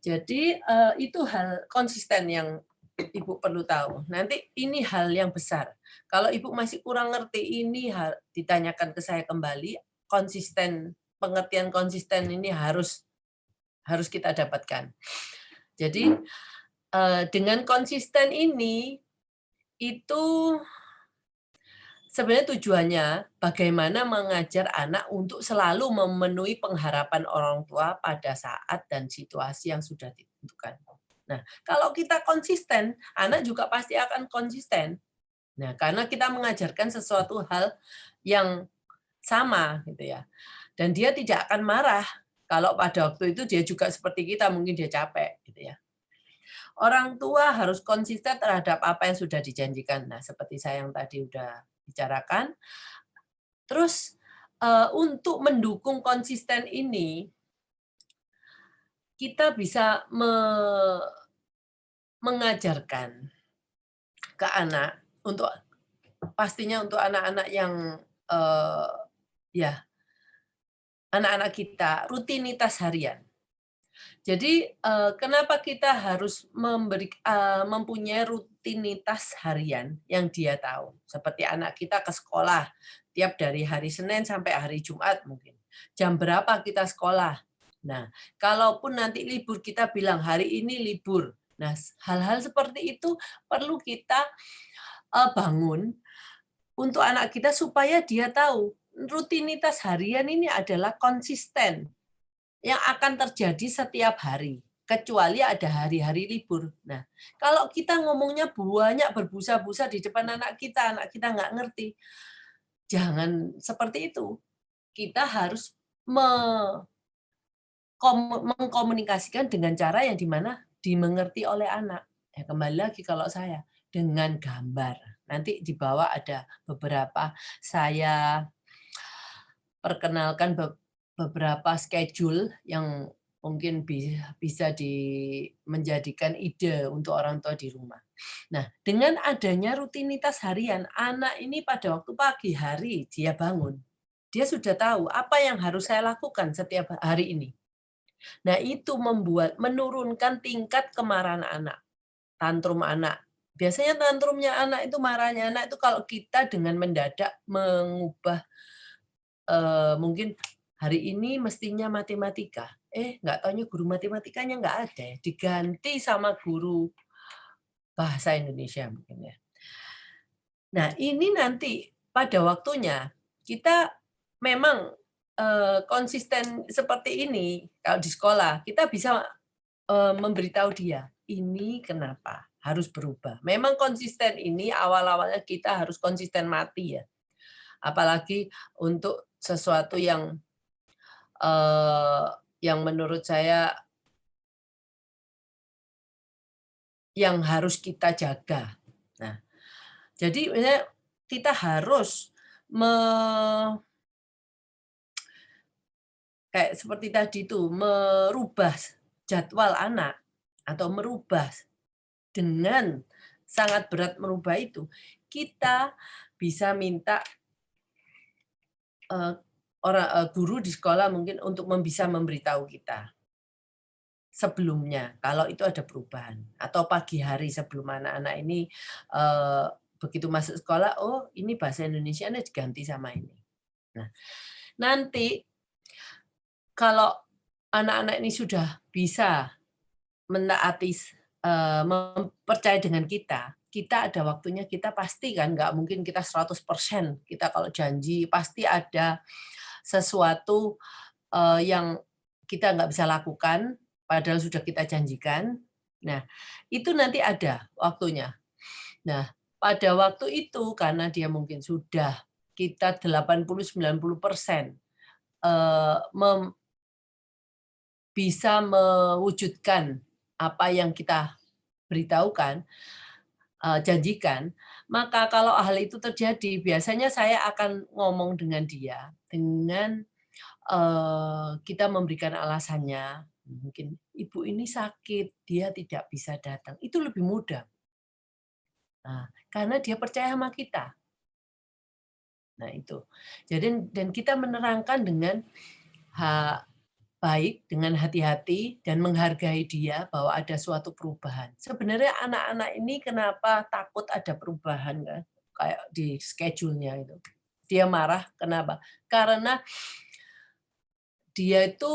Jadi itu hal konsisten yang Ibu perlu tahu. Nanti ini hal yang besar. Kalau Ibu masih kurang ngerti ini hal ditanyakan ke saya kembali, konsisten pengertian konsisten ini harus kita dapatkan. Jadi dengan konsisten ini itu sebenarnya tujuannya bagaimana mengajar anak untuk selalu memenuhi pengharapan orang tua pada saat dan situasi yang sudah ditentukan. Nah, kalau kita konsisten, anak juga pasti akan konsisten. Nah, karena kita mengajarkan sesuatu hal yang sama gitu ya. Dan dia tidak akan marah kalau pada waktu itu dia juga seperti kita, mungkin dia capek gitu ya. Orang tua harus konsisten terhadap apa yang sudah dijanjikan. Nah, seperti saya yang tadi udah bicarakan. Terus untuk mendukung konsisten ini, kita bisa mengajarkan ke anak untuk pastinya untuk anak-anak yang ya anak-anak kita rutinitas harian. Jadi kenapa kita harus mempunyai rutinitas harian yang dia tahu. Seperti anak kita ke sekolah tiap dari hari Senin sampai hari Jumat mungkin. Jam berapa kita sekolah? Nah, kalaupun nanti libur kita bilang hari ini libur. Nah, hal-hal seperti itu perlu kita bangun untuk anak kita supaya dia tahu rutinitas harian ini adalah konsisten yang akan terjadi setiap hari, kecuali ada hari-hari libur. Nah, kalau kita ngomongnya banyak berbusa-busa di depan anak kita nggak ngerti. Jangan seperti itu. Kita harus mengkomunikasikan dengan cara yang dimana dimengerti oleh anak. Ya, kembali lagi kalau saya dengan gambar. Nanti di bawah ada beberapa saya perkenalkan beberapa schedule yang mungkin bisa menjadikan ide untuk orang tua di rumah. Nah, dengan adanya rutinitas harian, anak ini pada waktu pagi hari dia bangun, dia sudah tahu apa yang harus saya lakukan setiap hari ini. Nah, itu menurunkan tingkat kemarahan anak, tantrum anak. Biasanya tantrumnya anak itu, marahnya anak itu kalau kita dengan mendadak mengubah mungkin hari ini mestinya matematika. Nggak taunya guru matematikanya nggak ada, diganti sama guru bahasa Indonesia mungkin ya. Nah, ini nanti pada waktunya kita memang konsisten seperti ini kalau di sekolah kita bisa memberitahu dia ini kenapa harus berubah. Memang konsisten ini awal-awalnya kita harus konsisten mati ya. Apalagi untuk sesuatu yang menurut saya yang harus kita jaga. Nah, jadi kita harus kayak seperti tadi itu merubah jadwal anak atau merubah dengan sangat berat merubah itu, kita bisa minta guru di sekolah mungkin untuk bisa memberitahu kita sebelumnya kalau itu ada perubahan atau pagi hari sebelum anak-anak ini begitu masuk sekolah, oh ini bahasa Indonesia diganti sama ini. Nah, nanti kalau anak-anak ini sudah bisa menaati, percaya dengan kita, kita ada waktunya kita pasti kan nggak mungkin kita 100% kita kalau janji pasti ada sesuatu yang kita nggak bisa lakukan padahal sudah kita janjikan. Nah, itu nanti ada waktunya. Nah, pada waktu itu karena dia mungkin sudah kita 80-90% bisa mewujudkan apa yang kita beritahukan, janjikan, maka kalau hal itu terjadi, biasanya saya akan ngomong dengan dia, dengan kita memberikan alasannya, mungkin ibu ini sakit, dia tidak bisa datang, itu lebih mudah. Nah, karena dia percaya sama kita. Nah itu. Jadi dan kita menerangkan dengan baik, dengan hati-hati, dan menghargai dia bahwa ada suatu perubahan. Sebenarnya anak-anak ini kenapa takut ada perubahan, kan? Kayak di schedule-nya itu. Dia marah, kenapa? Karena dia itu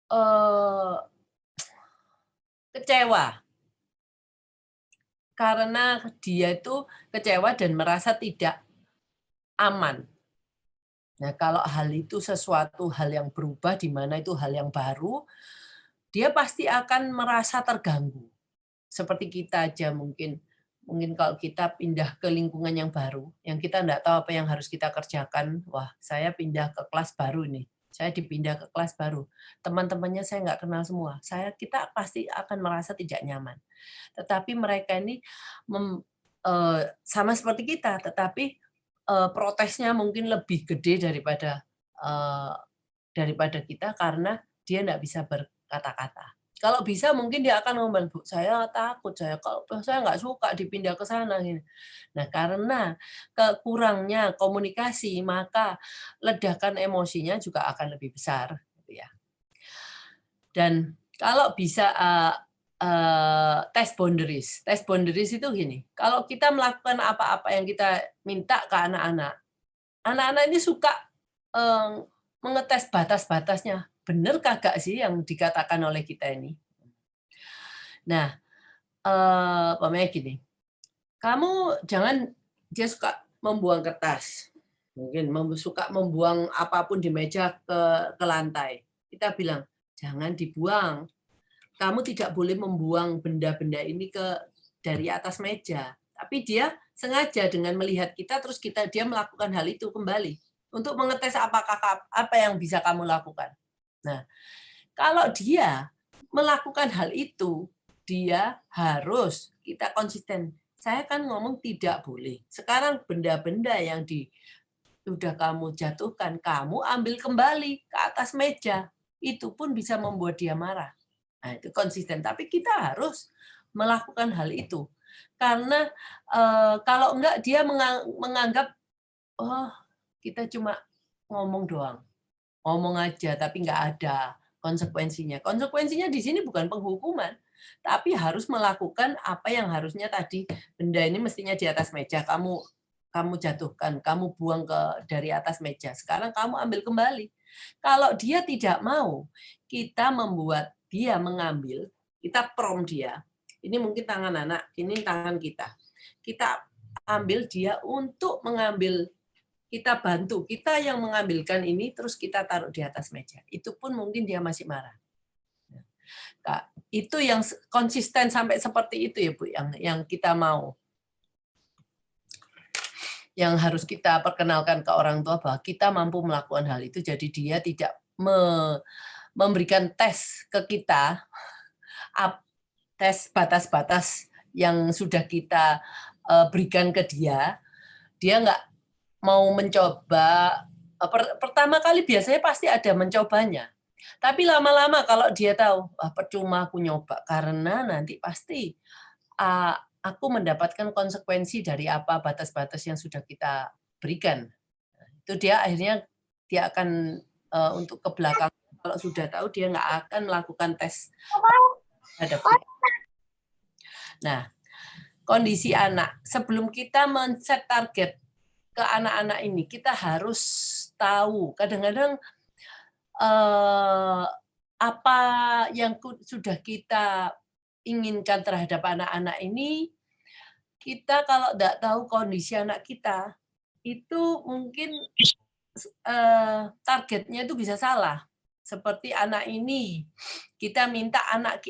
eh, kecewa. Karena dia itu kecewa dan merasa tidak aman. Nah, kalau hal itu sesuatu hal yang berubah, di mana itu hal yang baru, dia pasti akan merasa terganggu. Seperti kita aja mungkin kalau kita pindah ke lingkungan yang baru, yang kita enggak tahu apa yang harus kita kerjakan, wah, saya pindah ke kelas baru nih. Saya dipindah ke kelas baru. Teman-temannya saya nggak kenal semua. Kita pasti akan merasa tidak nyaman. Tetapi mereka ini sama seperti kita, tetapi protesnya mungkin lebih gede daripada kita karena dia nggak bisa berkata-kata. Kalau bisa mungkin dia akan ngomong, Bu, saya takut, saya nggak suka dipindah ke sana. Nah, karena kurangnya komunikasi, maka ledakan emosinya juga akan lebih besar. Gitu ya. Dan kalau bisa tes boundaries. Tes boundaries itu gini, kalau kita melakukan apa-apa yang kita minta ke anak-anak, anak-anak ini suka mengetes batas-batasnya. Benar kagak sih yang dikatakan oleh kita ini? Nah, umpamanya gini, kamu jangan, dia suka membuang kertas, mungkin suka membuang apapun di meja ke lantai. Kita bilang, jangan dibuang. Kamu tidak boleh membuang benda-benda ini dari atas meja. Tapi dia sengaja dengan melihat kita, terus dia melakukan hal itu kembali untuk mengetes apa yang bisa kamu lakukan. Nah, kalau dia melakukan hal itu, dia harus kita konsisten. Saya kan ngomong tidak boleh. Sekarang benda-benda yang sudah kamu jatuhkan, kamu ambil kembali ke atas meja. Itu pun bisa membuat dia marah. Nah, itu konsisten. Tapi kita harus melakukan hal itu. Karena kalau enggak dia menganggap, oh, kita cuma ngomong doang. Ngomong aja, tapi enggak ada konsekuensinya. Konsekuensinya di sini bukan penghukuman, tapi harus melakukan apa yang harusnya tadi, benda ini mestinya di atas meja, kamu jatuhkan, kamu buang dari atas meja. Sekarang kamu ambil kembali. Kalau dia tidak mau, kita membuat dia mengambil, kita prompt dia. Ini mungkin tangan anak, ini tangan kita. Kita ambil dia untuk mengambil, kita bantu, kita yang mengambilkan ini, terus kita taruh di atas meja. Itu pun mungkin dia masih marah. Kak, itu yang konsisten sampai seperti itu ya Bu, yang kita mau. Yang harus kita perkenalkan ke orang tua bahwa kita mampu melakukan hal itu, jadi dia tidak memberikan tes ke kita, tes batas-batas yang sudah kita berikan ke dia nggak mau mencoba. Pertama kali biasanya pasti ada mencobanya, tapi lama-lama kalau dia tahu, percuma aku nyoba, karena nanti pasti aku mendapatkan konsekuensi dari apa batas-batas yang sudah kita berikan. Itu dia akhirnya dia akan untuk ke belakang, kalau sudah tahu dia nggak akan melakukan tes terhadap kita. Nah, kondisi anak, sebelum kita men-set target ke anak-anak ini, kita harus tahu kadang-kadang apa yang sudah kita inginkan terhadap anak-anak ini, kita kalau tidak tahu kondisi anak kita, itu mungkin targetnya itu bisa salah. Seperti anak ini, kita minta anak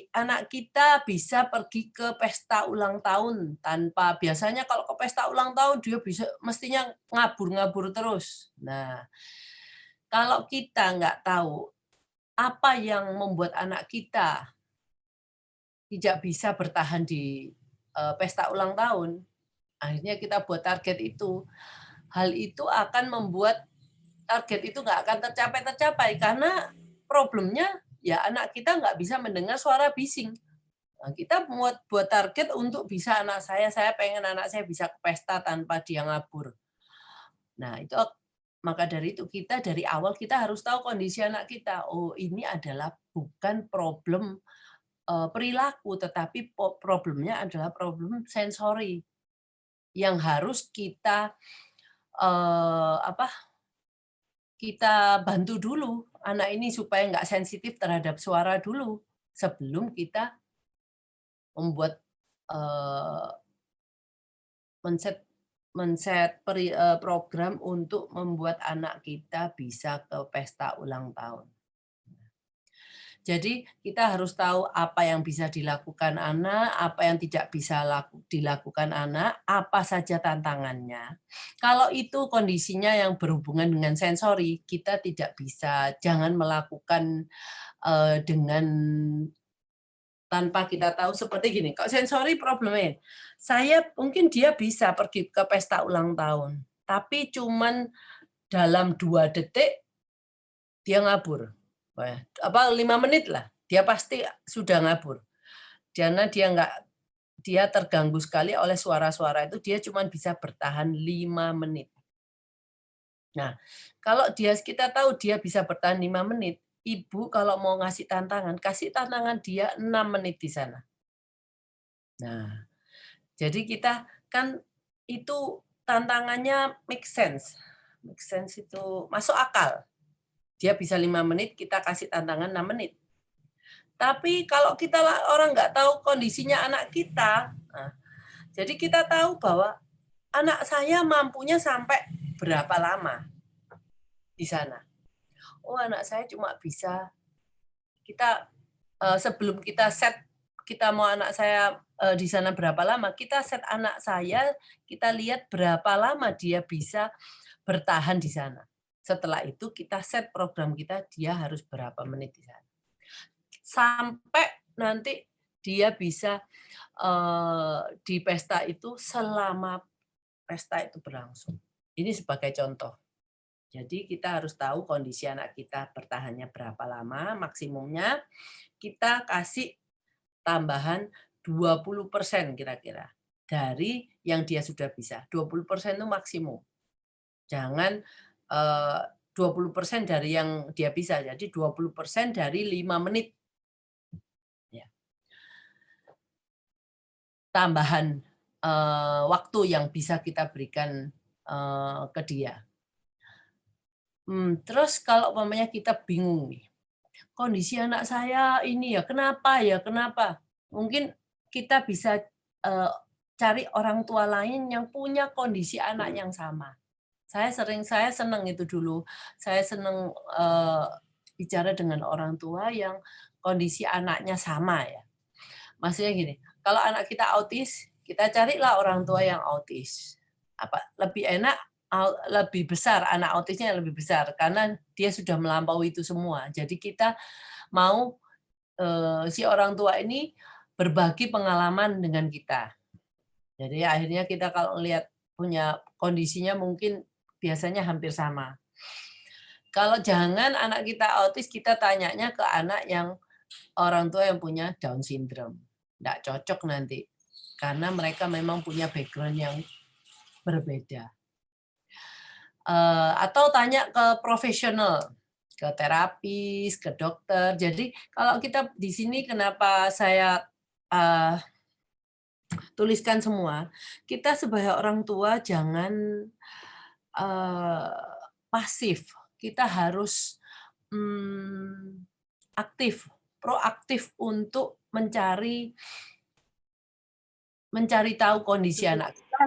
kita bisa pergi ke pesta ulang tahun tanpa, biasanya kalau ke pesta ulang tahun dia mestinya ngabur-ngabur terus. Nah, kalau kita nggak tahu apa yang membuat anak kita tidak bisa bertahan di pesta ulang tahun, akhirnya kita buat target itu. Hal itu akan membuat target itu nggak akan tercapai karena problemnya ya anak kita nggak bisa mendengar suara bising. Nah, kita buat target untuk bisa saya pengen anak saya bisa ke pesta tanpa dia ngabur. Nah, itu Maka dari itu kita dari awal kita harus tahu kondisi anak kita. Oh, ini adalah bukan problem perilaku, tetapi problemnya adalah problem sensori yang harus kita kita bantu dulu anak ini supaya nggak sensitif terhadap suara dulu sebelum kita membuat men-set program untuk membuat anak kita bisa ke pesta ulang tahun. Jadi kita harus tahu apa yang bisa dilakukan anak, apa yang tidak bisa dilakukan anak, apa saja tantangannya. Kalau itu kondisinya yang berhubungan dengan sensori, kita tidak bisa, jangan melakukan dengan tanpa kita tahu seperti gini. Kok sensori problemnya? Saya mungkin dia bisa pergi ke pesta ulang tahun, tapi cuman dalam 2 detik dia ngabur. 5 menit lah, dia pasti sudah ngabur. Karena dia terganggu sekali oleh suara-suara itu, dia cuma bisa bertahan 5 menit. Nah, kalau kita tahu dia bisa bertahan 5 menit, ibu kalau mau ngasih tantangan dia 6 menit di sana. Nah, jadi kita kan itu tantangannya make sense. Make sense itu masuk akal. Dia bisa 5 menit, kita kasih tantangan 6 menit. Tapi kalau kita orang nggak tahu kondisinya anak kita, nah, jadi kita tahu bahwa anak saya mampunya sampai berapa lama di sana. Oh, anak saya cuma bisa, kita sebelum kita set, kita mau anak saya di sana berapa lama, kita set anak saya, kita lihat berapa lama dia bisa bertahan di sana. Setelah itu kita set program kita, dia harus berapa menit di sana. Sampai nanti dia bisa di pesta itu selama pesta itu berlangsung. Ini sebagai contoh. Jadi kita harus tahu kondisi anak kita bertahannya berapa lama, maksimumnya kita kasih tambahan 20% kira-kira dari yang dia sudah bisa. 20% itu maksimum. Jangan 20% dari yang dia bisa. Jadi 20% dari 5 menit. Ya. Tambahan waktu yang bisa kita berikan ke dia. Terus kalau umpamanya kita bingung nih, kondisi anak saya ini ya, kenapa ya, kenapa? Mungkin kita bisa cari orang tua lain yang punya kondisi anak yang sama. Saya senang itu dulu. Saya senang bicara dengan orang tua yang kondisi anaknya sama ya. Maksudnya gini, kalau anak kita autis, kita carilah orang tua yang autis. Lebih enak, lebih besar, anak autisnya lebih besar karena dia sudah melampaui itu semua. Jadi kita mau si orang tua ini berbagi pengalaman dengan kita. Jadi akhirnya kita kalau lihat punya kondisinya mungkin biasanya hampir sama. Kalau jangan anak kita autis, kita tanyanya ke anak yang orang tua yang punya Down syndrome. Nggak cocok nanti. Karena mereka memang punya background yang berbeda. Atau tanya ke profesional, ke terapis, ke dokter. Jadi kalau kita di sini kenapa saya tuliskan semua, kita sebagai orang tua jangan pasif. Kita harus aktif, proaktif untuk mencari tahu kondisi anak kita,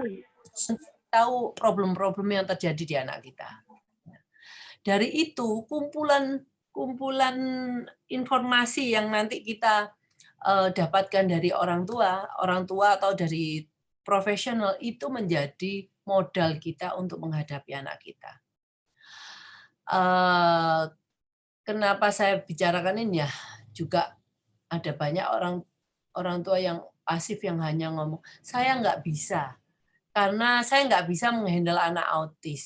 tahu problem-problem yang terjadi di anak kita. Dari itu kumpulan informasi yang nanti kita dapatkan dari orang tua atau dari profesional itu menjadi modal kita untuk menghadapi anak kita. Kenapa saya bicarakan ini ya? Juga ada banyak orang tua yang pasif yang hanya ngomong, saya nggak bisa. Karena saya nggak bisa menghandle anak autis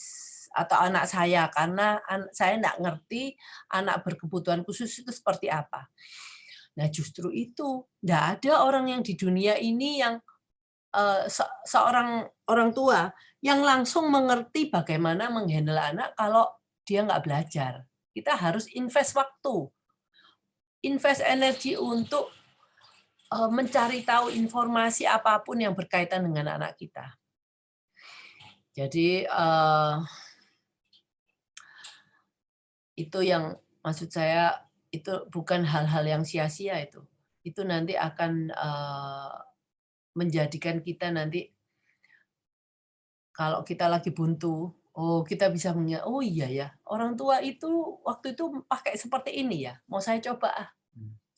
atau anak saya karena saya nggak ngerti anak berkebutuhan khusus itu seperti apa. Nah justru itu nggak ada orang yang di dunia ini yang seorang orang tua yang langsung mengerti bagaimana menghandle anak kalau dia nggak belajar. Kita harus invest waktu, invest energi untuk mencari tahu informasi apapun yang berkaitan dengan anak kita. Jadi itu yang maksud saya, itu bukan hal-hal yang sia-sia itu. Itu nanti akan menjadikan kita nanti kalau kita lagi buntu, oh kita bisa oh iya ya, orang tua itu waktu itu pakai seperti ini ya, mau saya coba ah.